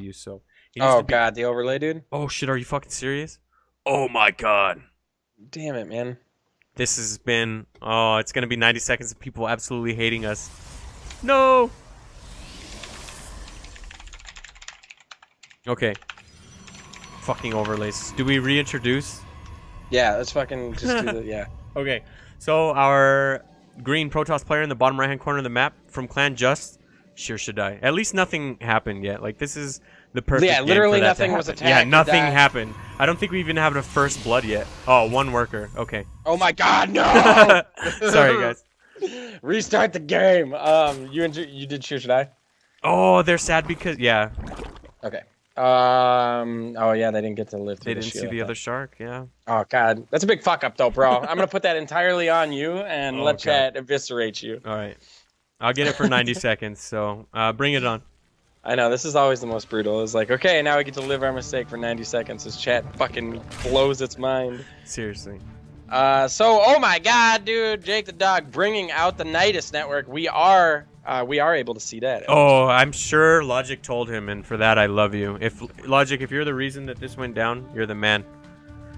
value. So he needs Oh to be. God, the overlay, dude. Oh shit! Are you fucking serious? Oh my god! Damn it, man. This has been. Oh, it's gonna be 90 seconds of people absolutely hating us. No. Okay. Fucking overlays. Do we reintroduce? Yeah, let's fucking just do the yeah. Okay. So our green Protoss player in the bottom right hand corner of the map from Clan Just, Shyrshadi. At least nothing happened yet. Like this is the perfect Yeah, game literally for that nothing to was happen. attacked Yeah, or nothing died. happened. I don't think we even have a first blood yet. Oh, one worker. Okay. Oh my God, no! Sorry guys. Restart the game. You did shoot, should I? Oh, they're sad because yeah, Okay. Oh yeah, they didn't get to live through they the didn't see shield. the other shark. Yeah. Oh God, that's a big fuck up though, bro. I'm gonna put that entirely on you and Oh, let God. chat eviscerate you. All right. I'll get it for 90 seconds. So bring it on. I know, this is always the most brutal. It's like, okay, now we get to live our mistake for 90 seconds as chat fucking blows its mind. Seriously. Oh my God, dude, Jake the Dog bringing out the Nydus network. We are able to see that. Oh, I'm sure Logic told him, and for that I love you. If Logic, if you're the reason that this went down, you're the man.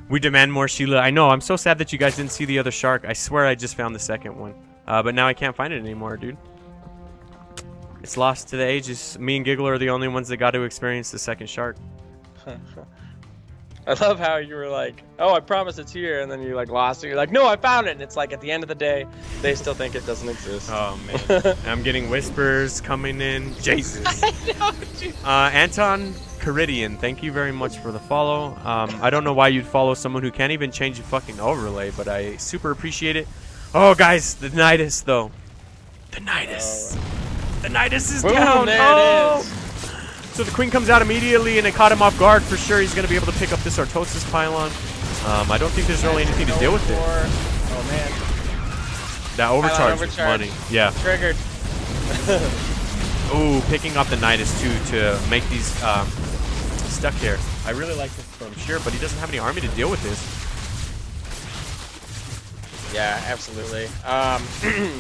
We demand more Sheila. I know, I'm so sad that you guys didn't see the other shark. I swear I just found the second one. But now I can't find it anymore, dude. It's lost to the ages. Me and Giggler are the only ones that got to experience the second shark. I love how you were like, oh, I promise it's here, and then you like lost it. You're like, no, I found it, and it's like at the end of the day, they still think it doesn't exist. Oh man, I'm getting whispers coming in. Jesus. Anton Caridian, thank you very much for the follow. I don't know why you'd follow someone who can't even change a fucking overlay, but I super appreciate it. Oh guys, the Nydus though. The Nydus. The Nydus is Boom, down. there Oh! it is. So the queen comes out immediately, and it caught him off guard for sure. He's gonna be able to pick up this Artosis pylon. I don't think there's really anything to deal with it. Oh man. That overcharge was overcharge. money. Yeah. Triggered. Ooh, picking up the Nydus too to make these stuck here. I really like this from Sheer, but he doesn't have any army to deal with this. Yeah, absolutely.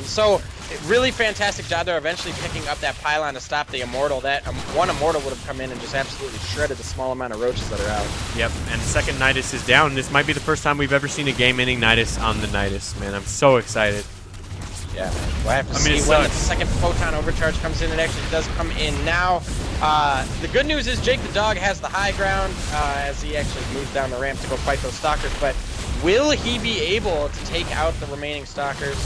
So, really fantastic job there eventually picking up that pylon to stop the Immortal. That one Immortal would have come in and just absolutely shredded the small amount of roaches that are out. Yep, and the second Nydus is down. This might be the first time we've ever seen a game-ending Nydus on the Nydus, man. I'm so excited. Yeah, man. We'll have to I mean, see it when the sucks. second photon overcharge comes in. It actually does come in now. The good news is Jake the Dog has the high ground as he actually moves down the ramp to go fight those stalkers, but will he be able to take out the remaining stalkers?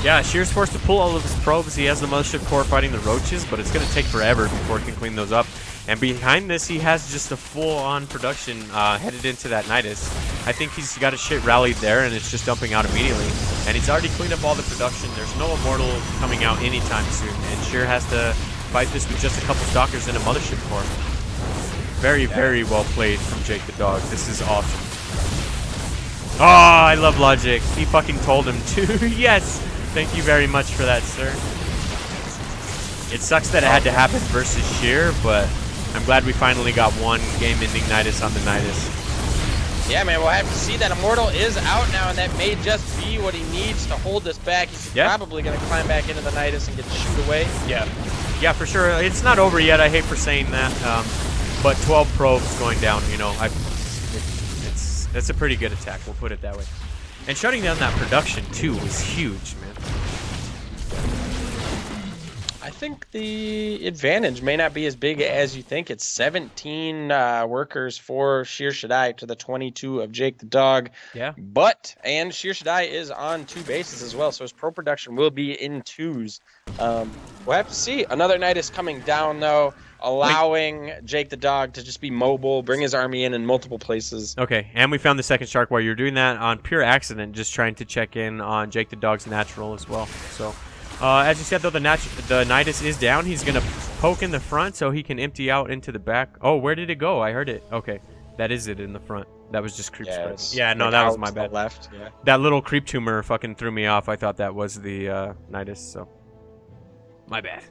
Yeah, Sheer's forced to pull all of his probes. He has the Mothership Core fighting the roaches, but it's going to take forever before he can clean those up. And behind this, he has just a full-on production headed into that Nydus. I think he's got his shit rallied there, and it's just dumping out immediately. And he's already cleaned up all the production. There's no Immortal coming out anytime soon, and Sheer has to fight this with just a couple Stalkers and a Mothership Core. Very, very well played from Jake the Dog. This is awesome. Oh, I love Logic. He fucking told him to. Yes! Thank you very much for that, sir. It sucks that it had to happen versus Sheer, but I'm glad we finally got one game-ending Nydus on the Nydus. Yeah, man, we'll have to see. That Immortal is out now, and that may just be what he needs to hold this back. He's probably going to climb back into the Nydus and get the shoot away. Yeah. Yeah, for sure. It's not over yet. I hate for saying that. But 12 probes going down, you know, it's a pretty good attack. We'll put it that way. And shutting down that production, too, was huge, man. I think the advantage may not be as big as you think. It's 17 workers for Shyrshadi to the 22 of Jake the Dog. Yeah. And Shyrshadi is on 2 bases as well, so his pro production will be in 2s. We'll have to see. Another Nydus coming down, though, allowing Jake the Dog to just be mobile, bring his army in multiple places. Okay, and we found the second shark while you're doing that on pure accident, just trying to check in on Jake the Dog's natural as well. So, as you said, though, the Nydus is down. He's going to poke in the front so he can empty out into the back. Oh, where did it go? I heard it. Okay, that is it in the front. That was just creep spread. Yeah, no, that was my bad. Left. Yeah. That little creep tumor fucking threw me off. I thought that was the Nydus, so my bad.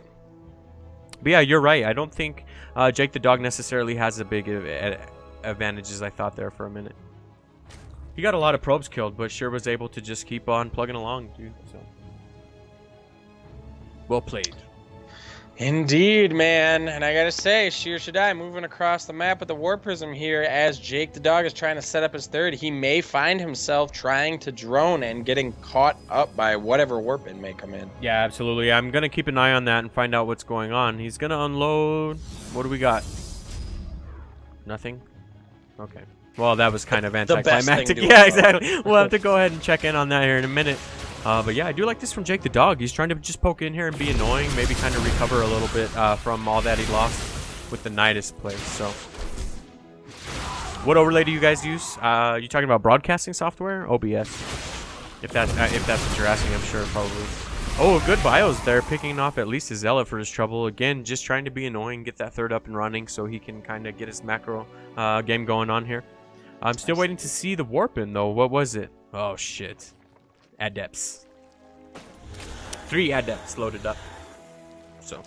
But yeah, you're right. I don't think Jake the Dog necessarily has a big advantage as I thought there for a minute. He got a lot of probes killed, but sure was able to just keep on plugging along, dude. So well played. Indeed, man. And I gotta say, Shyrshadi moving across the map with the War Prism here as Jake the Dog is trying to set up his third. He may find himself trying to drone and getting caught up by whatever warpin may come in. Yeah, absolutely. I'm going to keep an eye on that and find out what's going on. He's going to unload. What do we got? Nothing? Okay. Well, that was kind of anticlimactic. Yeah, exactly. We'll have to go ahead and check in on that here in a minute. But yeah, I do like this from Jake the Dog. He's trying to just poke in here and be annoying, maybe kind of recover a little bit from all that he lost with the Nydus play. So, what overlay do you guys use? You talking about broadcasting software? OBS. If that's what you're asking, I'm sure probably. Oh, good bios there, picking off at least his Zealot for his trouble. Again, just trying to be annoying, get that third up and running so he can kind of get his macro game going on here. I'm still waiting to see the warpin though. What was it? Oh shit. Adepts. 3 adepts loaded up. So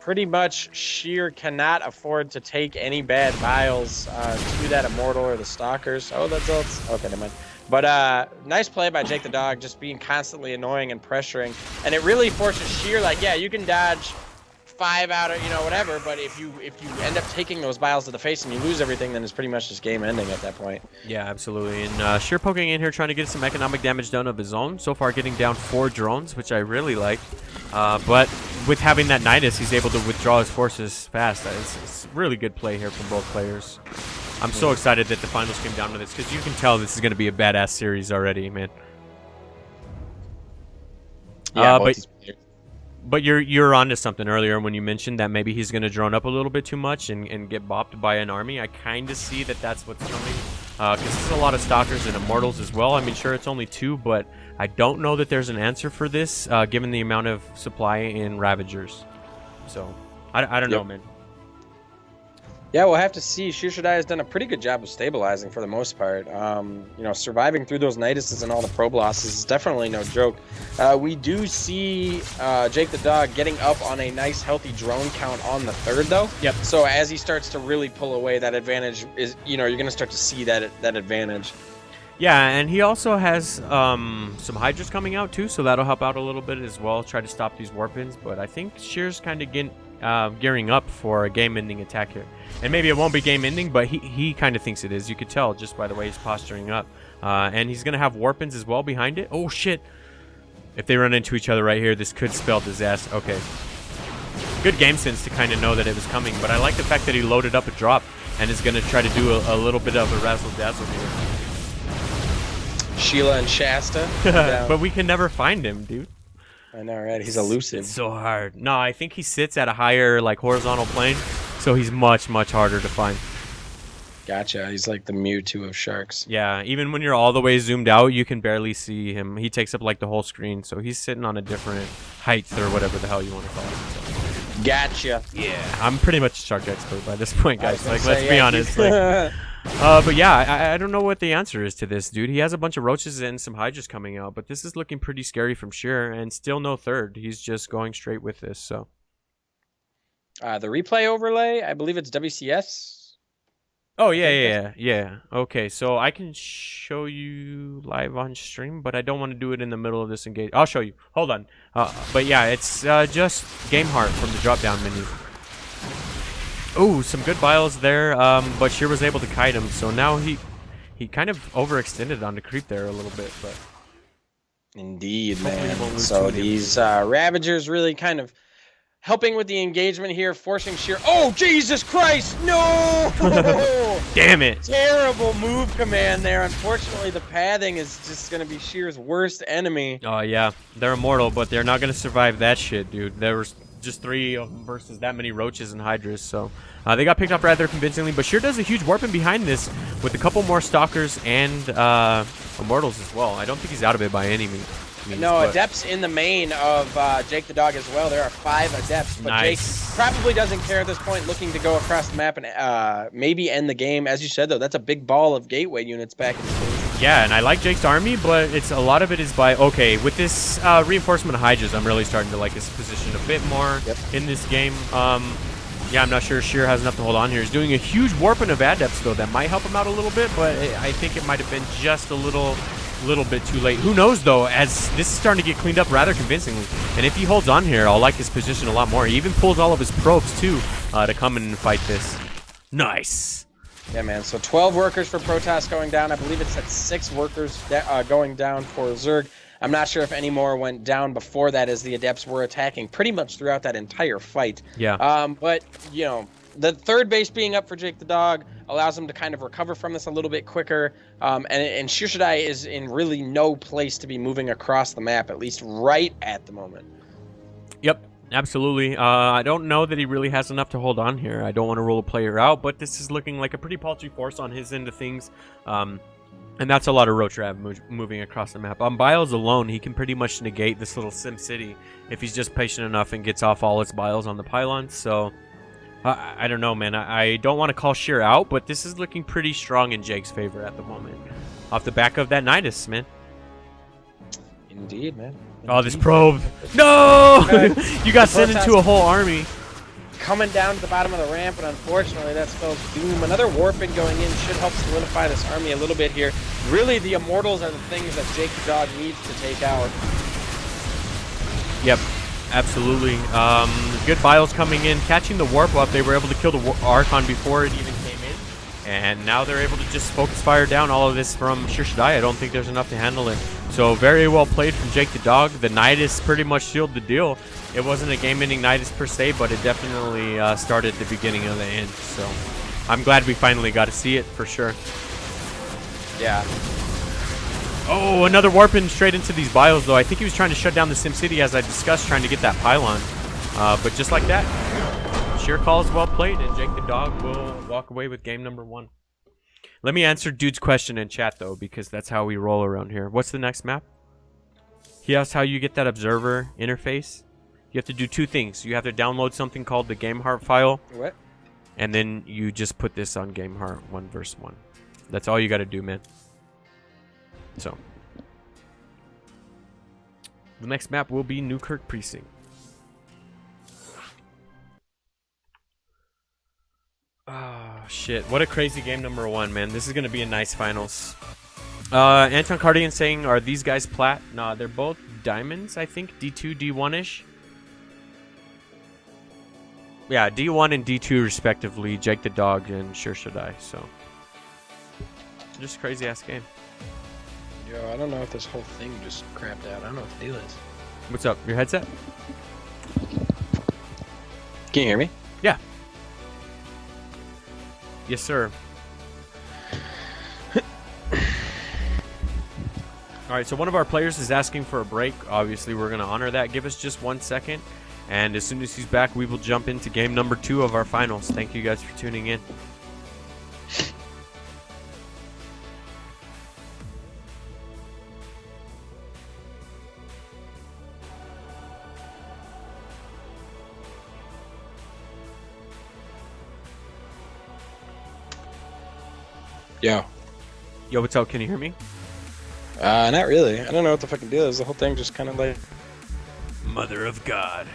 pretty much Sheer cannot afford to take any bad biles to that Immortal or the Stalkers. Oh, that's okay, never mind. But nice play by Jake the Dog, just being constantly annoying and pressuring. And it really forces Sheer, like, yeah, you can dodge 5 out of, whatever, but if you end up taking those biles to the face and you lose everything, then it's pretty much just game ending at that point. Yeah, absolutely. And Sheer poking in here, trying to get some economic damage done of his own. So far getting down 4 drones, which I really like. But with having that Nydus, he's able to withdraw his forces fast. It's really good play here from both players. I'm so excited that the finals came down to this, because you can tell this is going to be a badass series already, man. Yeah, but you're onto something earlier when you mentioned that maybe he's going to drone up a little bit too much and get bopped by an army. I kind of see that that's what's coming, because there's a lot of Stalkers and Immortals as well. I mean, sure, it's only 2, but I don't know that there's an answer for this, given the amount of supply in Ravagers. So, I don't know, man. Yeah, we'll have to see. Shyrshadi has done a pretty good job of stabilizing for the most part. Surviving through those Nyduses and all the probe losses is definitely no joke. We do see Jake the Dog getting up on a nice, healthy drone count on the third, though. Yep. So as he starts to really pull away, that advantage is, you're going to start to see that advantage. Yeah, and he also has some Hydras coming out too, so that'll help out a little bit as well. Try to stop these warpins, but I think Sheer's kind of gearing up for a game-ending attack here. And maybe it won't be game-ending, but he kind of thinks it is. You could tell just by the way he's posturing up. And he's going to have warpins as well behind it. Oh, shit. If they run into each other right here, this could spell disaster. Okay. Good game sense to kind of know that it was coming, but I like the fact that he loaded up a drop and is going to try to do a little bit of a razzle-dazzle here. Sheila and Shasta. But we can never find him, dude. I know, right? He's elusive. It's so hard. No, I think he sits at a higher, like, horizontal plane, so he's much, much harder to find. Gotcha. He's like the Mewtwo of sharks. Yeah, even when you're all the way zoomed out, you can barely see him. He takes up, like, the whole screen, so he's sitting on a different height or whatever the hell you want to call it. So. Gotcha. Yeah. I'm pretty much a shark expert by this point, guys. Like, let's be honest. Like, but yeah, I don't know what the answer is to this, dude. He has a bunch of roaches and some Hydras coming out, but this is looking pretty scary from Sheer, and still no third. He's just going straight with this, so. The replay overlay, I believe it's WCS. Oh, yeah. Okay, so I can show you live on stream, but I don't want to do it in the middle of this engage. I'll show you. Hold on. But yeah, it's just Game Heart from the drop-down menu. Oh, some good biles there, but Sheer was able to kite him, so now he kind of overextended on the creep there a little bit, but... Indeed, man. So these Ravagers really kind of helping with the engagement here, forcing Sheer... Oh, Jesus Christ! No! Damn it! Terrible move command there. Unfortunately, the pathing is just going to be Sheer's worst enemy. Oh, yeah. They're immortal, but they're not going to survive that shit, dude. There was just 3 of them versus that many roaches and Hydras, so they got picked up rather convincingly, but Sheer does a huge warping behind this with a couple more Stalkers and Immortals as well. I don't think he's out of it by any means. No, Adepts in the main of Jake the Dog as well. There are 5 Adepts, but Jake probably doesn't care at this point, looking to go across the map and maybe end the game. As you said, though, that's a big ball of gateway units back in the game. Yeah, and I like Jake's army, but it's a lot of it is by, okay, with this reinforcement of Hydras, I'm really starting to like his position a bit more in this game. Yeah, I'm not sure Sheer has enough to hold on here. He's doing a huge warping of Adepts, though. That might help him out a little bit, but I think it might have been just a little little bit too late. Who knows, though, as this is starting to get cleaned up rather convincingly. And if he holds on here, I'll like his position a lot more. He even pulls all of his probes, too, to come in and fight this. Nice. Yeah, man. So 12 workers for Protoss going down. I believe it's at 6 workers going down for Zerg. I'm not sure if any more went down before that, as the Adepts were attacking pretty much throughout that entire fight. Yeah. But, you know, the third base being up for JakeTheDog allows him to kind of recover from this a little bit quicker. And Shyrshadi is in really no place to be moving across the map, at least right at the moment. Yep. Absolutely. I don't know that he really has enough to hold on here. I don't want to rule a player out, but this is looking like a pretty paltry force on his end of things. And that's a lot of Roach Rav moving across the map. On Biles alone, he can pretty much negate this little Sim City if he's just patient enough and gets off all its Biles on the pylons. So, I don't know, man. I don't want to call Sheer out, but this is looking pretty strong in Jake's favor at the moment. Off the back of that Nydus, man. Indeed, man. Oh, this probe. No! You got sent into a whole army. Coming down to the bottom of the ramp, but unfortunately that spells doom. Another warping going in should help solidify this army a little bit here. Really, the Immortals are the things that JakeTheDog needs to take out. Yep, absolutely. Good Biles coming in, catching the warp up. They were able to kill the Archon before it even came in. And now they're able to just focus fire down all of this from Shyrshadi. I don't think there's enough to handle it. So very well played from JakeTheDog. The Nydus pretty much sealed the deal. It wasn't a game-ending Nydus per se, but it definitely started the beginning of the end. So I'm glad we finally got to see it for sure. Yeah. Oh, another warping straight into these Biles, though. I think he was trying to shut down the SimCity, as I discussed, trying to get that pylon. But just like that, Sheer call is well played, and JakeTheDog will walk away with game number 1. Let me answer dude's question in chat, though, because that's how we roll around here. What's the next map? He asked how you get that observer interface. You have to do 2 things. You have to download something called the GameHeart file. What? And then you just put this on GameHeart 1v1. That's all you got to do, man. So, the next map will be Newkirk Precinct. Oh, shit. What a crazy game number 1, man. This is going to be a nice finals. Anton Cardian saying, are these guys plat? Nah, they're both diamonds, I think. D2, D1-ish. Yeah, D1 and D2 respectively. JakeTheDog and Shyrshadi. So, just crazy-ass game. Yo, I don't know if this whole thing just crapped out. I don't know what the deal is. What's up? Your headset? Can you hear me? Yeah. Yes, sir. Alright, so one of our players is asking for a break. Obviously, we're going to honor that. Give us just 1 second. And as soon as he's back, we will jump into game number 2 of our finals. Thank you guys for tuning in. Yo. Yo, what's up? Can you hear me? Not really. I don't know what the fucking deal is. The whole thing just kind of like... Mother of God.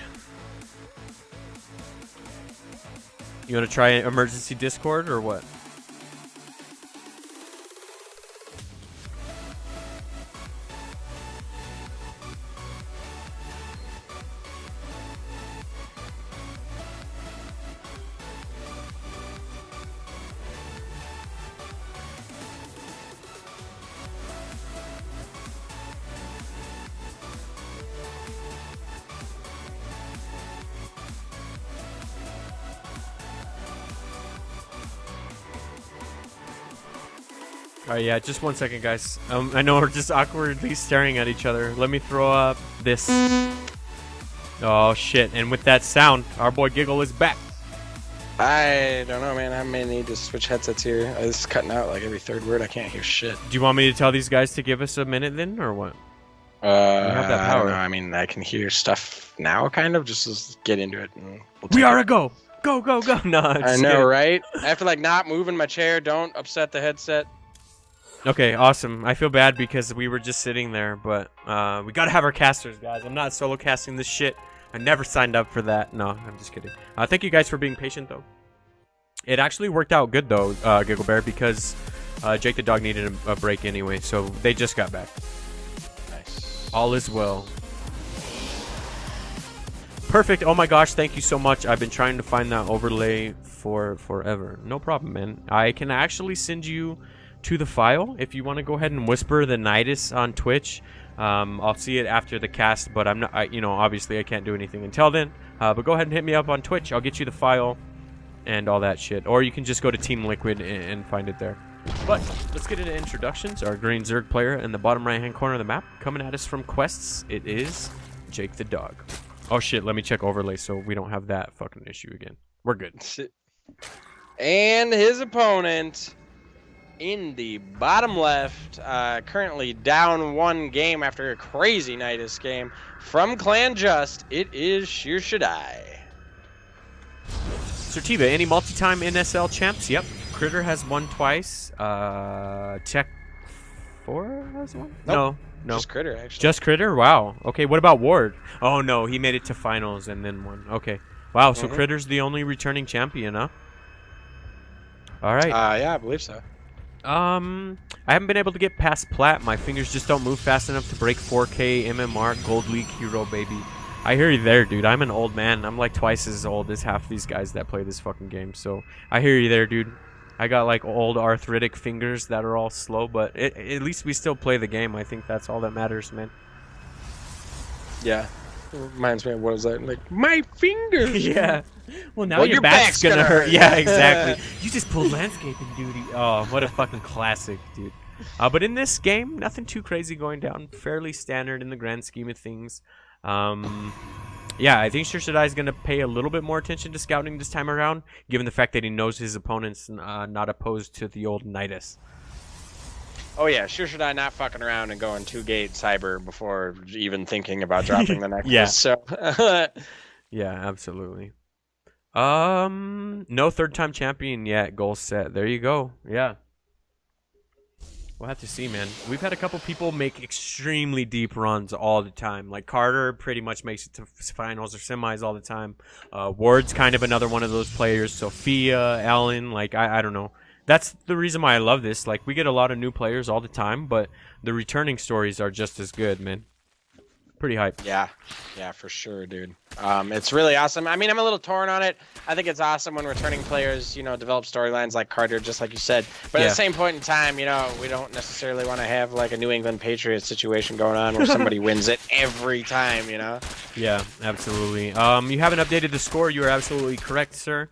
You want to try emergency Discord or what? Alright, yeah, just 1 second, guys. I know we're just awkwardly staring at each other. Let me throw up this. Oh, shit. And with that sound, our boy Giggle is back. I don't know, man. I may need to switch headsets here. This is cutting out like every third word. I can't hear shit. Do you want me to tell these guys to give us a minute then, or what? You have that power. I don't know. I mean, I can hear stuff now, kind of. Just get into it. And we are a go! Go, go, go! No, I know, right? I have to, like, not move in my chair. Don't upset the headset. Okay, awesome. I feel bad because we were just sitting there, but we gotta have our casters, guys. I'm not solo casting this shit. I never signed up for that. No, I'm just kidding. Thank you guys for being patient, though. It actually worked out good, though, GiggleBear, because Jake the Dog needed a break anyway, so they just got back. Nice. All is well. Perfect. Oh my gosh, thank you so much. I've been trying to find that overlay for forever. No problem, man. I can actually send you to the file if you want to go ahead and whisper the Nydus on Twitch. I'll see it after the cast, but I'm not, you know, obviously I can't do anything until then. But go ahead and hit me up on Twitch. I'll get you the file and all that shit. Or you can just go to Team Liquid and find it there. But let's get into introductions. Our green Zerg player in the bottom right-hand corner of the map, coming at us from quests, it is Jake the Dog. Oh shit, let me check overlay so we don't have that fucking issue again. We're good. And his opponent in the bottom left, currently down 1 game after a crazy Nydus game from Clan Just, it is Shyrshadi. Sirtiva, any multi-time NSL champs? Yep. Critter has won twice. Tech 4 has won? Nope. No. Just Critter, actually. Just Critter? Wow. Okay, what about Ward? Oh, no, he made it to finals and then won. Okay. Wow, so Critter's the only returning champion, huh? All right. Yeah, I believe so. I haven't been able to get past Plat. My fingers just don't move fast enough to break 4K MMR Gold League hero, baby. I hear you there, dude. I'm an old man. I'm like twice as old as half these guys that play this fucking game. So I hear you there, dude. I got like old arthritic fingers that are all slow, but at least we still play the game. I think that's all that matters, man. Yeah. Reminds me of what was that? Like, my fingers! Yeah. Well, now your back's gonna hurt. Yeah, exactly. You just pulled landscaping duty. Oh, what a fucking classic, dude. But in this game, nothing too crazy going down. Fairly standard in the grand scheme of things. Yeah, I think Shyrshadi is going to pay a little bit more attention to scouting this time around, given the fact that he knows his opponent's not opposed to the old Nydus. Oh yeah, Shyrshadi not fucking around and going 2-gate cyber before even thinking about dropping the necklace. Yeah. So Yeah, absolutely. No third-time champion yet. Goal set. There you go. Yeah. We'll have to see, man. We've had a couple people make extremely deep runs all the time. Like Carter pretty much makes it to finals or semis all the time. Ward's kind of another one of those players. Sophia, Ellen, like I don't know. That's the reason why I love this. Like we get a lot of new players all the time, but the returning stories are just as good, man. Pretty hype. Yeah, for sure, dude. It's really awesome. I mean, I'm a little torn on it. I think it's awesome when returning players, you know, develop storylines like Carter, just like you said. But at the same point in time, you know, we don't necessarily want to have like a New England Patriots situation going on where somebody wins it every time, you know? Yeah, absolutely. You haven't updated the score. You are absolutely correct, sir.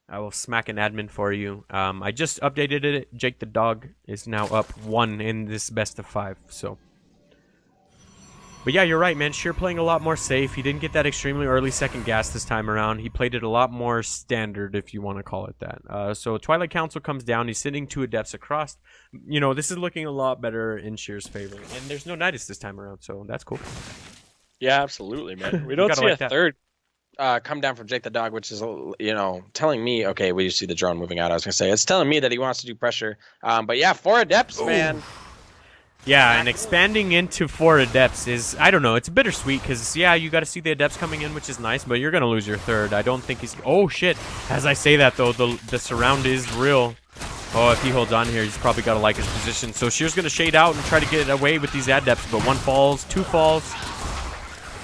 I will smack an admin for you. I just updated it. Jake the Dog is now up 1 in this best of 5, so... But yeah, you're right, man. Sheer playing a lot more safe. He didn't get that extremely early second gas this time around. He played it a lot more standard, if you want to call it that. So Twilight Council comes down. He's sitting 2 adepts across. You know, this is looking a lot better in Sheer's favor. And there's no Nydus this time around, so that's cool. Yeah, absolutely, man. We don't see like a third come down from Jake the Dog, which is, you know, telling me, okay, we see the drone moving out. I was going to say, it's telling me that he wants to do pressure. But yeah, 4 adepts, man. Yeah, and expanding into 4 adepts is, I don't know, it's bittersweet because, yeah, you got to see the adepts coming in, which is nice, but you're going to lose your 3rd. I don't think he's... Oh, shit. As I say that, though, the surround is real. Oh, if he holds on here, he's probably got to like his position. So Sheer's going to shade out and try to get away with these adepts, but 1 falls, 2 falls,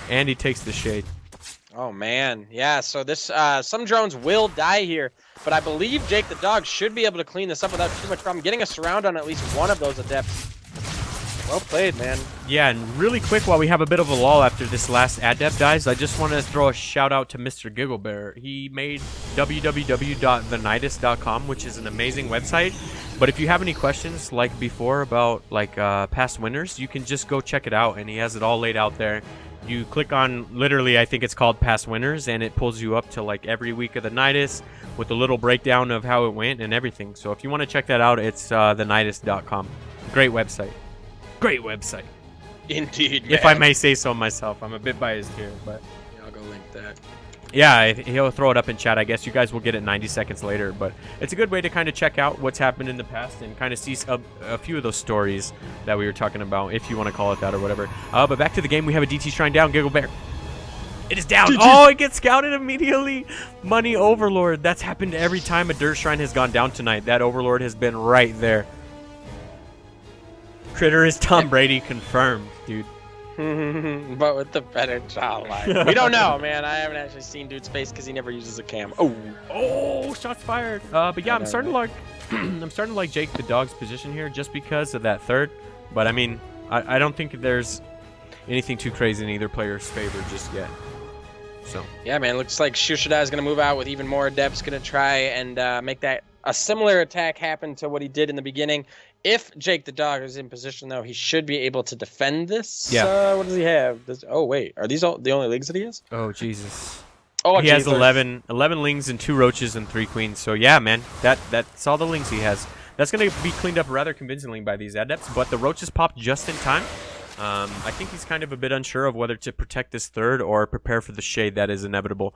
and he takes the shade. Oh, man. Yeah, so this some drones will die here, but I believe Jake the Dog should be able to clean this up without too much problem. Getting a surround on at least 1 of those adepts. Well played, man. Yeah, and really quick, while we have a bit of a lull after this last adept dies, I just want to throw a shout out to Mr. GiggleBear. He made www.thenydus.com, which is an amazing website. But if you have any questions like before about like past winners, you can just go check it out, and he has it all laid out there. You click on, literally, I think it's called Past Winners, and it pulls you up to like every week of the Nydus with a little breakdown of how it went and everything. So if you want to check that out, it's thenydus.com. Great website. Great website. Indeed, man. If I may say so myself. I'm a bit biased here, but... Yeah, I'll go link that. Yeah, he'll throw it up in chat. I guess you guys will get it 90 seconds later, but it's a good way to kind of check out what's happened in the past and kind of see a few of those stories that we were talking about, if you want to call it that or whatever. But back to the game, we have a DT Shrine down, GiggleBear. It is down. Oh, it gets scouted immediately. Money Overlord. That's happened every time a Dirt Shrine has gone down tonight. That Overlord has been right there. Critter is Tom Brady confirmed, dude. But with the better jawline. We don't know, man. I haven't actually seen dude's face because he never uses a cam. Oh, shots fired. But yeah, I'm starting to like I'm starting to like Jake the Dog's position here just because of that third. But I mean, I don't think there's anything too crazy in either player's favor just yet. So yeah, man, looks like Shyrshadi is going to move out with even more adepts. Going to try and make that a similar attack happen to what he did in the beginning. If Jake the Dog is in position, though, he should be able to defend this. Yeah. What does he have? Oh, wait. Are these all the only leagues that he has? oh Jesus. Oh, he has 11 lings and 2 roaches and 3 queens. So yeah, man, that's all the lings he has. That's going to be cleaned up rather convincingly by these adepts, but the roaches popped just in time. I think he's kind of a bit unsure of whether to protect this third or prepare for the shade that is inevitable.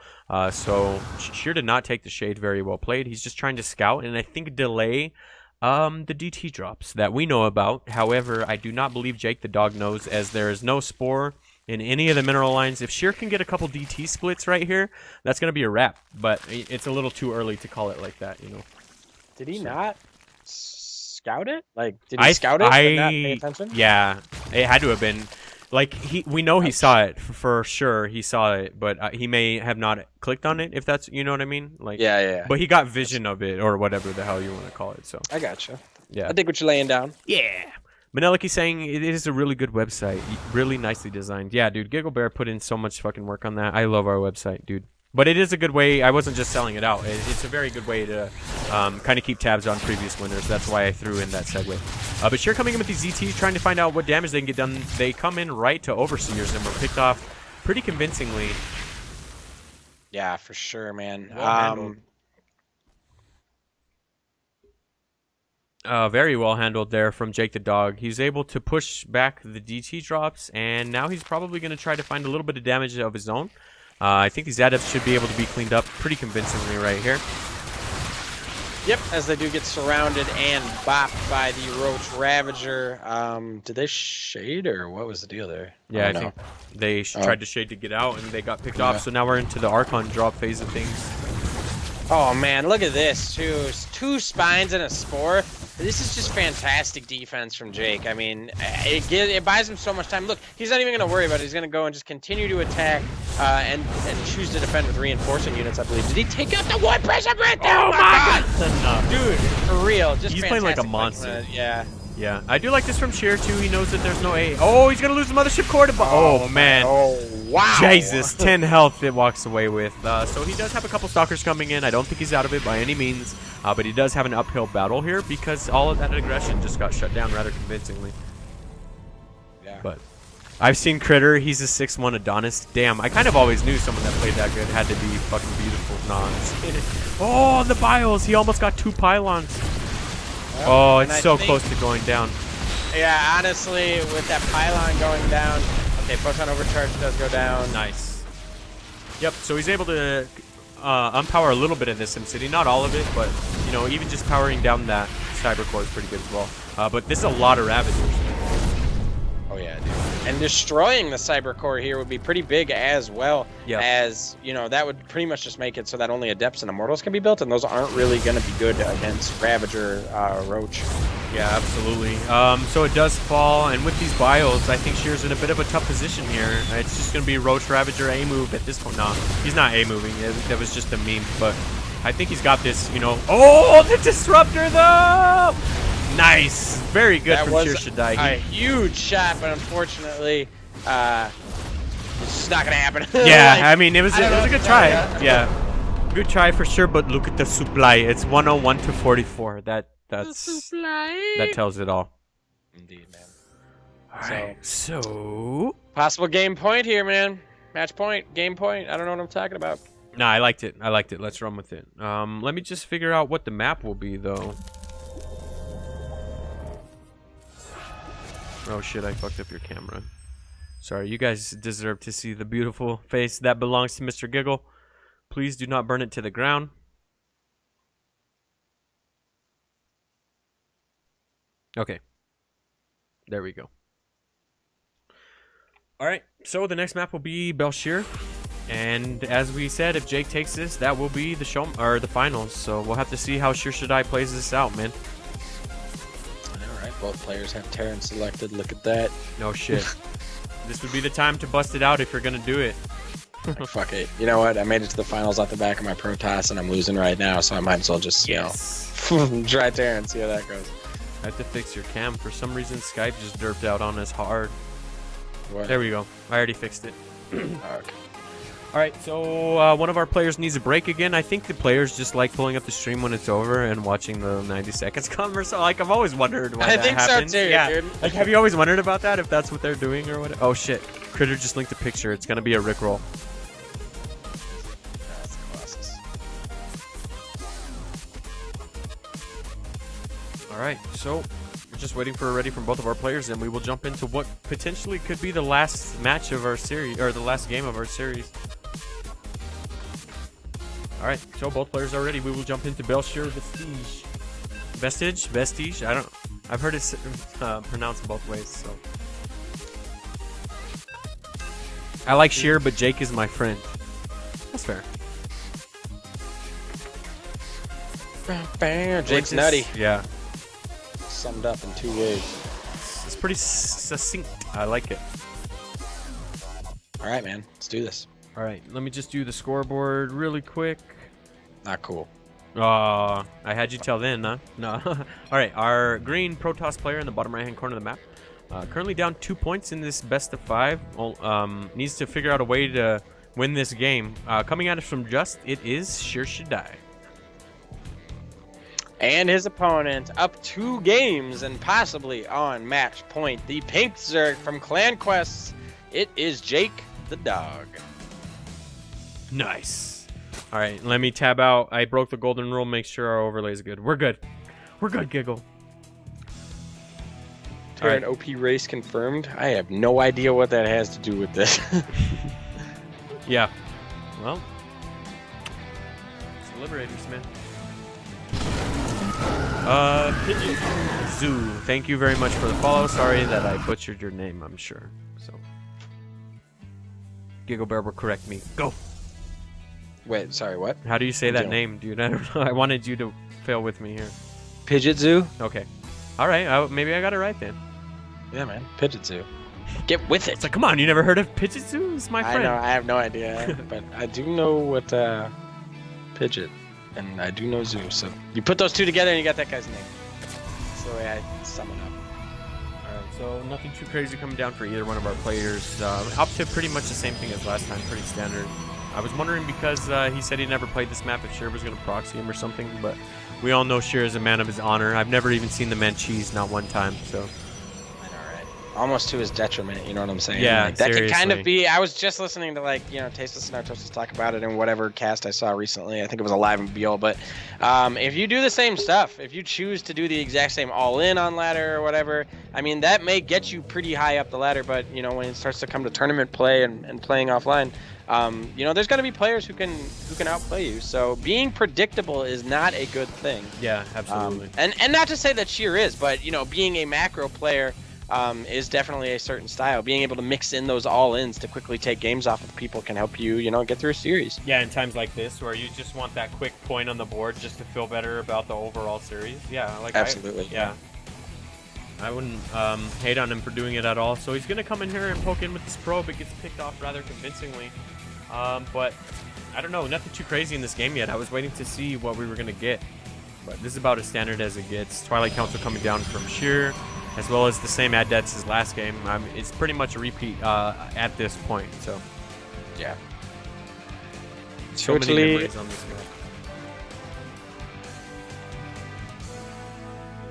So Sheer did not take the shade. Very well played. He's just trying to scout and I think delay the DT drops that we know about. However, I do not believe Jake the Dog knows, as there is no spore in any of the mineral lines. If Sheer can get a couple DT splits right here, that's going to be a wrap. But it's a little too early to call it like that, you know. Did he not scout it? Like, did he scout it but not pay attention? Yeah, it had to have been. Like, we know he saw it for sure. He saw it, but he may have not clicked on it, if that's, you know what I mean? Like, yeah. But he got vision of it, or whatever the hell you want to call it. So I gotcha. Yeah, I dig what you're laying down. Yeah. Maneliki's saying it is a really good website, really nicely designed. Yeah, dude, GiggleBear put in so much fucking work on that. I love our website, dude. But it is a good way. I wasn't just selling it out. It's a very good way to kind of keep tabs on previous winners. That's why I threw in that segue. But Sheer coming in with these ZTs, trying to find out what damage they can get done. They come in right to Overseers and were picked off pretty convincingly. Yeah, for sure, man. Very well handled there from Jake the Dog. He's able to push back the DT drops, and now he's probably going to try to find a little bit of damage of his own. I think these adepts should be able to be cleaned up pretty convincingly right here. Yep, as they do get surrounded and bopped by the Roach Ravager. Did they shade, or what was the deal there? Yeah, I think they tried to shade to get out, and they got picked off. So now we're into the Archon drop phase of things. Oh, man, look at this. Two spines and a spore. This is just fantastic defense from Jake. I mean, it buys him so much time. Look, he's not even going to worry about it. He's going to go and just continue to attack and choose to defend with reinforcing units, I believe. Did he take out the one pressure grid? Oh, my God! Dude, for real. Just he's playing like a monster. Yeah. Yeah, I do like this from Sheer, too. He knows that there's no A. Oh, he's going to lose the Mothership Core to... Oh, man. Oh, wow. Jesus, 10 health it walks away with. So he does have a couple Stalkers coming in. I don't think he's out of it by any means. But he does have an uphill battle here because all of that aggression just got shut down rather convincingly. Yeah. But I've seen Critter. He's a 6'1 Adonis. Damn, I kind of always knew someone that played that good had to be fucking beautiful. No, I'm just kidding. Oh, the bios. He almost got 2 pylons. Oh, it's so close to going down. Yeah, honestly, with that pylon going down. Okay, Photon Overcharge does go down. Nice. Yep, so he's able to unpower a little bit of this SimCity. Not all of it, but, you know, even just powering down that Cyber Core is pretty good as well. But this is a lot of Ravagers. Oh, yeah, dude. And destroying the Cyber Core here would be pretty big as well. Yep. As, you know, that would pretty much just make it so that only Adepts and Immortals can be built, and those aren't really going to be good against Ravager, Roach. Yeah, absolutely. So it does fall, and with these bios, I think Sheer's in a bit of a tough position here. It's just going to be Roach Ravager A move at this point. No, he's not A moving. That was just a meme, but I think he's got this, you know. Oh, the Disruptor, though! Nice. Very good from Shyrshadi. A huge shot, but unfortunately, it's just not going to happen. Yeah, like, I mean, it was a good try. Yeah. Good try for sure, but look at the supply. It's 101 to 44. That tells it all. Indeed, man. All right. So possible game point here, man. Match point, game point. I don't know what I'm talking about. Nah, I liked it. Let's run with it. Let me just figure out what the map will be, though. Oh shit, I fucked up your camera. Sorry, you guys deserve to see the beautiful face that belongs to Mr. Giggle. Please do not burn it to the ground. Okay. There we go. Alright, so the next map will be Belshir. And as we said, if Jake takes this, that will be the show or the finals. So we'll have to see how Shyrshadi plays this out, man. All right, both players have Terran selected. Look at that. No shit. This would be the time to bust it out if you're gonna do it. Like, fuck it. You know what? I made it to the finals off the back of my Protoss, and I'm losing right now, so I might as well just, you know, try Terran, see how that goes. I have to fix your cam. For some reason, Skype just derped out on us hard. What? There we go. I already fixed it. Okay. All right, so one of our players needs a break again. I think the players just like pulling up the stream when it's over and watching the 90 seconds come or so. Like, I've always wondered why that happens. So too, yeah. dude. Like, have you always wondered about that, if that's what they're doing or what? Oh, shit. Critter just linked a picture. It's going to be a Rickroll. That's the Colossus. All right, so we're just waiting for a ready from both of our players, and we will jump into what potentially could be the last match of our series, or the last game of our series. All right, so both players are ready. We will jump into Belshir Vestige. Vestige? I don't. I've heard it pronounced both ways. So I like Sheer, but Jake is my friend. That's fair. Jake's nutty. Yeah, Summed up in 2 ways. it's pretty succinct. I like it. All right, man. Let's do this. All right, let me just do the scoreboard really quick. Not cool. I had you tell then, huh? No. All right, our green Protoss player in the bottom right-hand corner of the map, currently down 2 points in this best of 5. Needs to figure out a way to win this game. Coming at us from Just, it is Shyrshadi. And his opponent up 2 games and possibly on match point. The Pink Zerg from Clan Quests. It is JakeTheDog. Nice. All right, let me tab out. I broke the golden rule. Make sure our overlay is good. We're good. We're good, Giggle. Terran OP race confirmed. I have no idea what that has to do with this. Yeah. Well, it's the Liberators, man. Pigeon Zoo. Thank you very much for the follow. Sorry that I butchered your name, I'm sure. So, GiggleBear will correct me. Go. Wait, sorry, what? How do you say that name, dude? I don't know. I wanted you to fail with me here. Pidgeot Okay. All right. Maybe I got it right then. Yeah, man. Pidgeot. Get with it. It's like, come on. You never heard of Pigeon Zoo? It's my friend. I know. I have no idea, but I do know what Pidgeot, and I do know Zoo. So you put those two together, and you got that guy's name. That's the way I sum it up. All right. So nothing too crazy coming down for either one of our players. Up to pretty much the same thing as last time. Pretty standard. I was wondering because he said he never played this map if Sheer was going to proxy him or something, but we all know Sheer is a man of his honor. I've never even seen the man cheese, not one time, so. Alright. Almost to his detriment, you know what I'm saying? Yeah, like, that could kind of seriously. be. I was just listening to, like, you know, Tasteless and Artosis talk about it in whatever cast I saw recently. I think it was Alive and Beal, but if you do the same stuff, if you choose to do the exact same all-in on ladder or whatever, I mean, that may get you pretty high up the ladder, but, you know, when it starts to come to tournament play and playing offline, you know, there's going to be players who can outplay you. So being predictable is not a good thing. Yeah, absolutely. And not to say that Sheer is, but, you know, being a macro player is definitely a certain style. Being able to mix in those all-ins to quickly take games off of people can help you, you know, get through a series. Yeah, in times like this where you just want that quick point on the board just to feel better about the overall series. Yeah, like Absolutely. Yeah. I wouldn't hate on him for doing it at all. So he's going to come in here and poke in with this probe. It gets picked off rather convincingly. But I don't know, nothing too crazy in this game yet. I was waiting to see what we were going to get. But this is about as standard as it gets. Twilight Council coming down from Sheer, as well as the same adepts as last game. It's pretty much a repeat at this point. So, Yeah. so many Totally. memories on this map.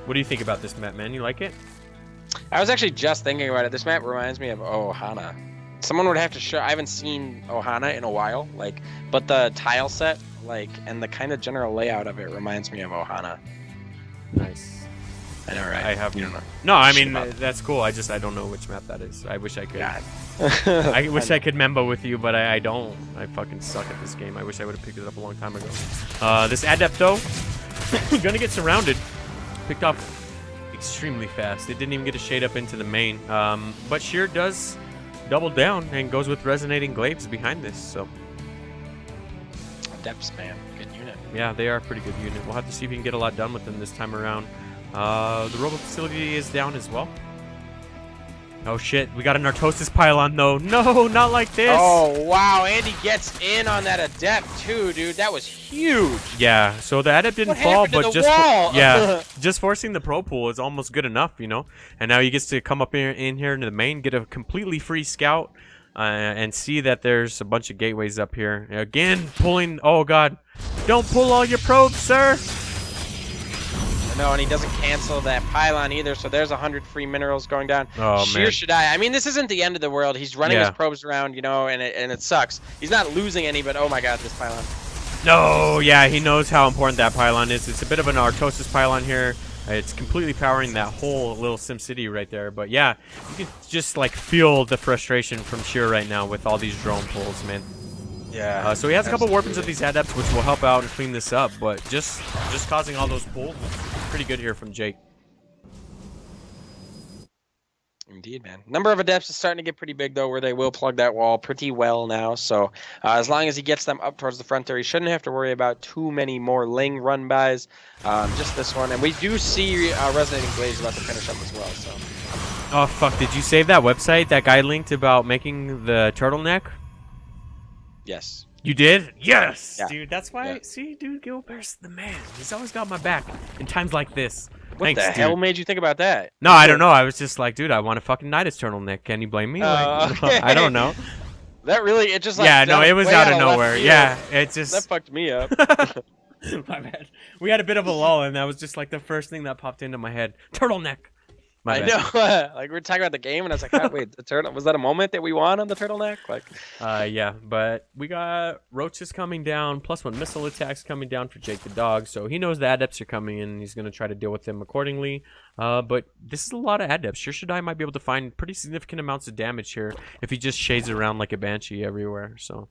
What do you think about this map, man? You like it? I was actually just thinking about it. This map reminds me of Ohana. Someone would have to show. I haven't seen Ohana in a while, like, but the tile set, like, and the kind of general layout of it reminds me of Ohana. Nice. I know, right? I have. You don't know. No, I Shit mean, about- that's cool. I don't know which map that is. I wish I could. God. I wish I could membo with you, but I don't. I fucking suck at this game. I wish I would have picked it up a long time ago. This adept, though, gonna get surrounded. Picked off extremely fast. It didn't even get a shade up into the main. But Sheer does double down and goes with Resonating Glaives behind this. So Adepts, man. Good unit. Yeah, they are a pretty good unit. We'll have to see if we can get a lot done with them this time around. The robo facility is down as well. Oh shit, we got a Narcosis pylon though. No, not like this. Oh wow, Andy gets in on that Adept too, dude. That was huge. Yeah, so the Adept didn't What fall, happened to but the just wall? yeah, just forcing the pro pool is almost good enough, you know. And now he gets to come up in here into the main, get a completely free scout, and see that there's a bunch of gateways up here. Again, pulling. Oh god, don't pull all your probes, sir. No, and he doesn't cancel that pylon either, so there's 100 free minerals going down. Oh, man. Shyrshadi, I mean, this isn't the end of the world. He's running his probes around, you know, and it sucks. He's not losing any, but oh my god, this pylon. No, yeah, he knows how important that pylon is. It's a bit of an Narcosis pylon here. It's completely powering that whole little Sim City right there. But yeah, you can just like feel the frustration from Sheer right now with all these drone pulls, man. Yeah. So he has a couple weapons of these Adepts, which will help out and clean this up. But just causing all those pulls is pretty good here from Jake. Indeed, man. Number of Adepts is starting to get pretty big, though, where they will plug that wall pretty well now. So as long as he gets them up towards the front there, he shouldn't have to worry about too many more Ling run-bys. Just this one. And we do see Resonating Blaze about to finish up as well. So. Oh, fuck. Did you save that website that guy linked about making the turtleneck? Yes. You did? Yes! Yeah. Dude, that's why... Yeah. See, dude, GIGGLEBEAR's the man. He's always got my back in times like this. What Thanks, the dude. hell made you think about that? No, I don't know. I was just like, dude, I want a fucking Nydus turtleneck. Can you blame me? Okay. I don't know. That really, it just like... Yeah, no, it was out of nowhere. Yeah, it just... That fucked me up. My bad. We had a bit of a lull, and that was just like the first thing that popped into my head. Turtleneck. I know. Like we were talking about the game, and I was like, oh, "Wait, the turtle was that a moment that we won on the turtleneck?" Like, yeah. But we got roaches coming down, +1 missile attacks coming down for JakeTheDog, so he knows the Adepts are coming in, and he's gonna try to deal with them accordingly. But this is a lot of Adepts. Shyrshadi might be able to find pretty significant amounts of damage here if he just shades around like a banshee everywhere. So.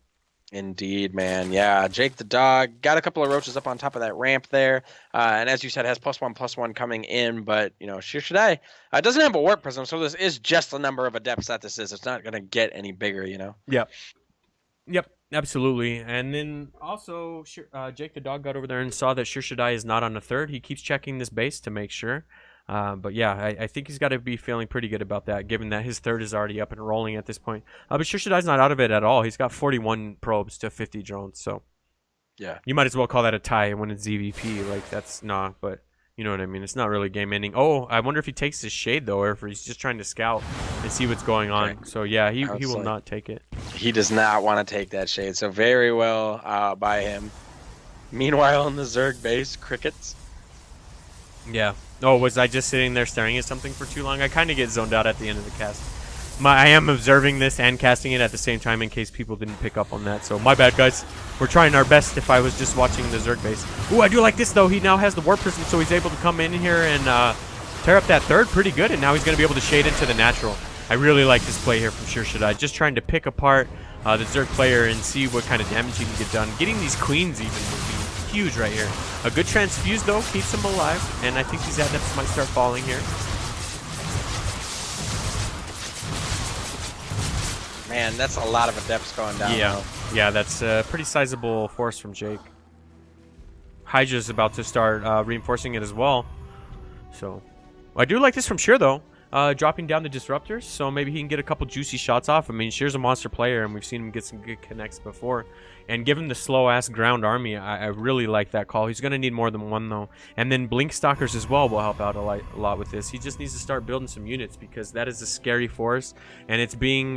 Indeed, man. Yeah, JakeTheDog got a couple of roaches up on top of that ramp there, and as you said, has +1/+1 coming in. But you know, Shyrshadi doesn't have a warp prism, so this is just the number of Adepts that this is. It's not gonna get any bigger, you know. Yep, absolutely. And then also, JakeTheDog got over there and saw that Shyrshadi is not on the third. He keeps checking this base to make sure. But yeah, I think he's got to be feeling pretty good about that, given that his third is already up and rolling at this point. But Shyrshadi's not out of it at all. He's got 41 probes to 50 drones, so yeah, you might as well call that a tie when it's ZVP. Like that's not, but you know what I mean. It's not really game ending. Oh, I wonder if he takes his shade though, or if he's just trying to scout and see what's going on. Okay. So yeah, he will not take it. He does not want to take that shade. So very well by him. Meanwhile, in the Zerg base, crickets. Yeah. Oh, was I just sitting there staring at something for too long? I kind of get zoned out at the end of the cast. I am observing this and casting it at the same time in case people didn't pick up on that. So my bad, guys. We're trying our best if I was just watching the Zerg base. Ooh, I do like this, though. He now has the warp prism, so he's able to come in here and tear up that third pretty good. And now he's going to be able to shade into the natural. I really like this play here from Shyrshadi. Just trying to pick apart the Zerg player and see what kind of damage he can get done. Getting these queens even would be huge right here. A good transfuse though keeps him alive, and I think these Adepts might start falling here. Man, that's a lot of Adepts going down. Yeah, that's a pretty sizable force from Jake. Hydra's about to start reinforcing it as well. So I do like this from Sheer though. Dropping down the disruptors, so maybe he can get a couple juicy shots off. I mean, Sheer's a monster player, and we've seen him get some good connects before. And given the slow-ass ground army, I really like that call. He's going to need more than one, though. And then Blink Stalkers as well will help out a lot with this. He just needs to start building some units, because that is a scary force, and it's being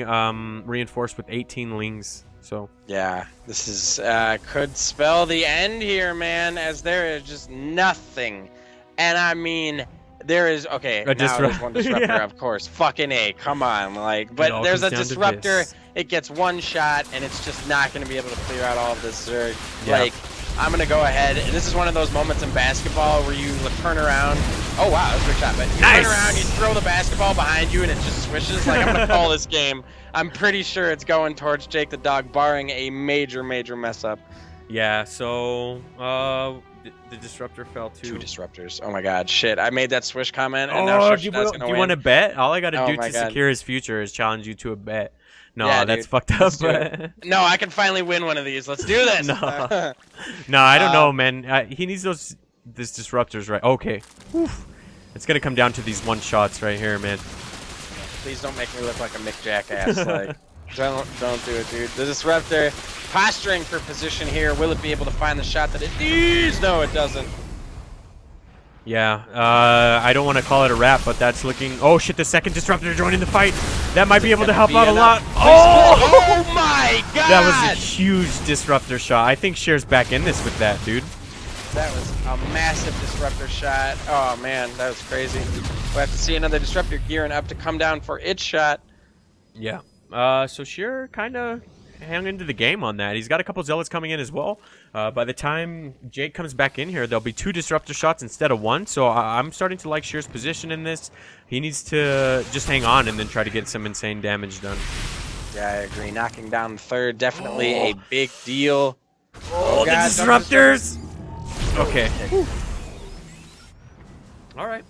reinforced with 18 Lings. So yeah, this is could spell the end here, man, as there is just nothing. And I mean... There is there's one disruptor, yeah. Of course. Fucking A, come on, like. But there's a disruptor. It gets one shot, and it's just not going to be able to clear out all of this Zerg. Yeah. Like, I'm going to go ahead. This is one of those moments in basketball where you turn around. Oh wow, that was a good shot. But you turn around, you throw the basketball behind you, and it just swishes. Like, I'm going to call this game. I'm pretty sure it's going towards JakeTheDog, barring a major mess up. Yeah. So The disruptor fell too. 2 disruptors. Oh my god, shit. I made that swish comment and now Shyrshadi's gonna win. Do you want to bet? All I got to Oh do my to God. secure his future is challenge you to a bet. No, Yeah, that's dude. fucked up. Let's do it. No, I can finally win one of these. Let's do this. No. No, I don't know, man. He needs these disruptors, right? Okay. Oof. It's going to come down to these one shots right here, man. Please don't make me look like a Mick Jackass. Like, don't do it, dude. The disruptor posturing for position here. Will it be able to find the shot that it needs? No, it doesn't. Yeah, I don't want to call it a wrap, but that's looking... Oh, shit, the second disruptor joining the fight. That might be able to help out a lot. Oh my god! That was a huge disruptor shot. I think Shyr's back in this with that, dude. That was a massive disruptor shot. Oh, man, that was crazy. We'll have to see another disruptor gearing up to come down for its shot. Yeah. So Shyr kind of hung into the game on that. He's got a couple zealots coming in as well. By the time Jake comes back in here, there'll be 2 disruptor shots instead of 1. So I'm starting to like Shyr's position in this. He needs to just hang on and then try to get some insane damage done. Yeah, I agree. Knocking down the third, definitely a big deal. Oh, God, the disruptors! Okay. All right.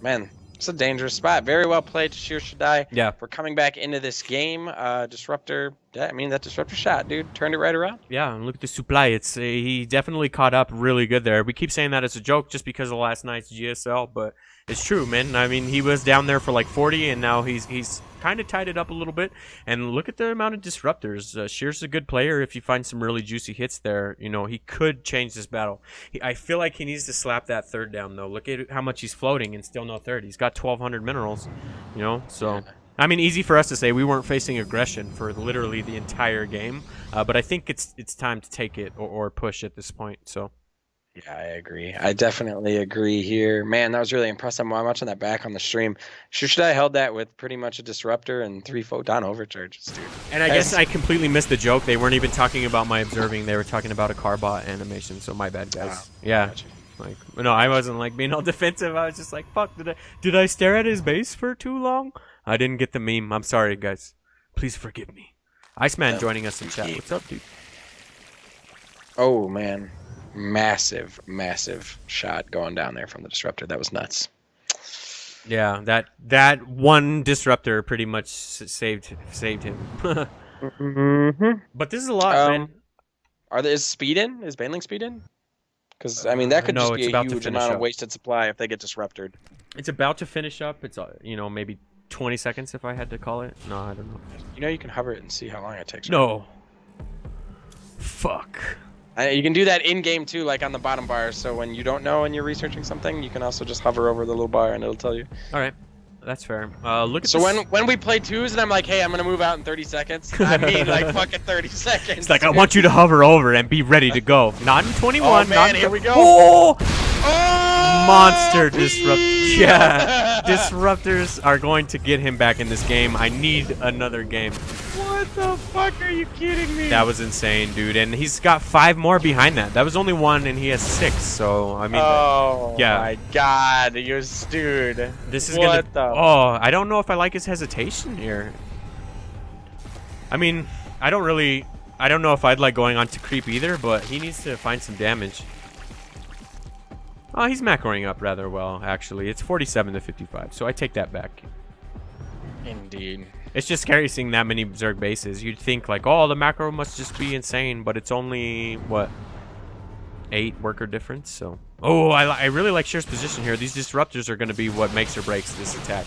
Man, it's a dangerous spot. Very well played to Shyrshadi. Yeah. For coming back into this game. Disruptor, yeah, I mean, that disruptor shot, dude. Turned it right around. Yeah, and look at the supply. It's he definitely caught up really good there. We keep saying that as a joke just because of last night's GSL, but it's true, man. I mean, he was down there for like 40, and now he's kind of tied it up a little bit. And look at the amount of disruptors. Shyr's a good player. If you find some really juicy hits there, you know, he could change this battle. I feel like he needs to slap that third down, though. Look at how much he's floating and still no third. He's got 1,200 minerals, you know, so... I mean, easy for us to say. We weren't facing aggression for literally the entire game, but I think it's time to take it or push at this point. So, yeah, I agree. I definitely agree here. Man, that was really impressive. I'm watching that back on the stream. Shyrshadi held that with pretty much a disruptor and 3 photon overcharges, dude. And I guess I completely missed the joke. They weren't even talking about my observing. They were talking about a Carbot animation. So my bad, guys. Wow. Yeah. Gotcha. Like, no, I wasn't like being all defensive. I was just like, fuck, did I stare at his base for too long? I didn't get the meme. I'm sorry, guys. Please forgive me. Iceman joining us in chat. What's up, dude? Oh, man. Massive, massive shot going down there from the disruptor. That was nuts. Yeah, that one disruptor pretty much saved him. But this is a lot, man. Is speed in? Is Baneling speed in? Because, I mean, that could just be a huge amount of wasted supply if they get disrupted. It's about to finish up. It's, you know, maybe 20 seconds if I had to call it. No, I don't know. You know, you can hover it and see how long it takes. No. Fuck. You can do that in-game, too, like on the bottom bar. So when you don't know and you're researching something, you can also just hover over the little bar and it'll tell you. All right. That's fair. Look at so when we play 2s and I'm like, hey, I'm going to move out in 30 seconds, I mean like fucking 30 seconds. It's like, I want you to hover over and be ready to go. Not in 21. Oh, man, here we go. Oh! Oh! Monster disrupt. Yeah. Disruptors are going to get him back in this game. I need another game. What the fuck? Are you kidding me? That was insane, dude. And he's got 5 more behind that. That was only 1, and he has 6. So, I mean, oh, yeah. my God. You're dude. This is what gonna... the... Oh, I don't know if I like his hesitation here. I mean, I don't know if I'd like going on to creep either, but he needs to find some damage. Oh, he's macroing up rather well, actually. It's 47 to 55, so I take that back. Indeed. It's just scary seeing that many Zerg bases. You'd think, like, oh, the macro must just be insane, but it's only, what, 8 worker difference, so... Oh, I really like Shyr's position here. These disruptors are going to be what makes or breaks this attack.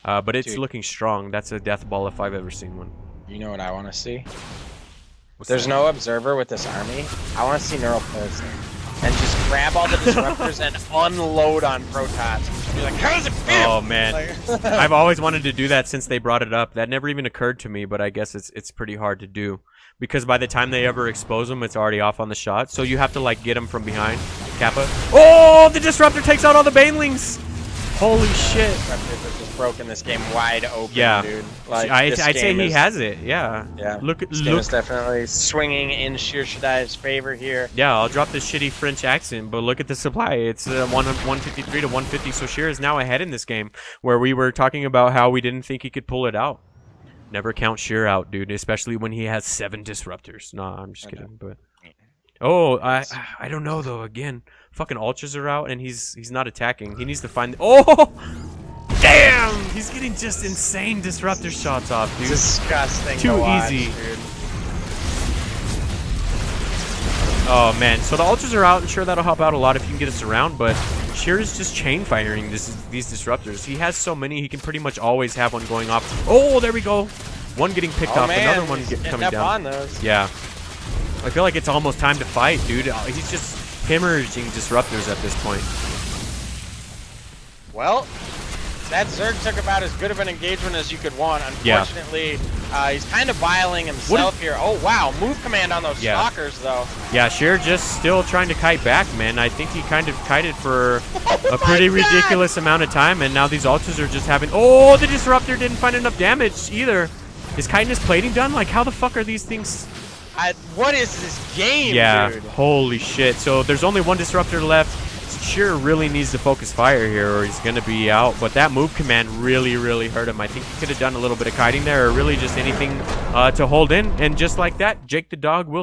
But it's looking strong. That's a death ball if I've ever seen one. You know what I want to see? What's There's that? no observer with this army. I want to see Neural Pulse and just grab all the disruptors and unload on Protoss. Be like, how does it feel? Oh, man. Like, I've always wanted to do that since they brought it up. That never even occurred to me, but I guess it's pretty hard to do. Because by the time they ever expose them, it's already off on the shot. So you have to, like, get them from behind. Kappa. Oh, the disruptor takes out all the banelings. Holy shit. Disruptors are just broken this game wide open, Yeah. dude. Like, I'd say he has it. Yeah. Yeah. This game is definitely swinging in Shyrshadi's favor here. Yeah, I'll drop this shitty French accent, but look at the supply. It's 153 to 150, so Shyr is now ahead in this game, where we were talking about how we didn't think he could pull it out. Never count Shyr out, dude, especially when he has 7 disruptors. Nah, I'm just kidding, but... Oh, I don't know though. Again, fucking ultras are out and he's not attacking. He needs to find. Oh, damn! He's getting just insane disruptor shots off, dude. Disgusting. Too to watch, easy. dude. Oh man, so the ultras are out, and sure that'll help out a lot if you can get us around, but Sheer is just chain firing these disruptors. He has so many, he can pretty much always have one going off. Oh, there we go. One getting picked off, man. another one coming down. On those. Yeah. I feel like it's almost time to fight, dude. He's just hemorrhaging disruptors at this point. Well, that Zerg took about as good of an engagement as you could want. Unfortunately, he's kind of biling himself here. Oh, wow. Move command on those stalkers, though. Yeah, Sheer just still trying to kite back, man. I think he kind of kited for a pretty ridiculous amount of time, and now these ultras are just having... Oh, the disruptor didn't find enough damage either. Is kiting his plating done? Like, how the fuck are these things... What is this game, dude? Holy shit. So there's only one disruptor left. Sheer really needs to focus fire here or he's going to be out. But that move command really, really hurt him. I think he could have done a little bit of kiting there or really just anything to hold in. And just like that, Jake the Dog will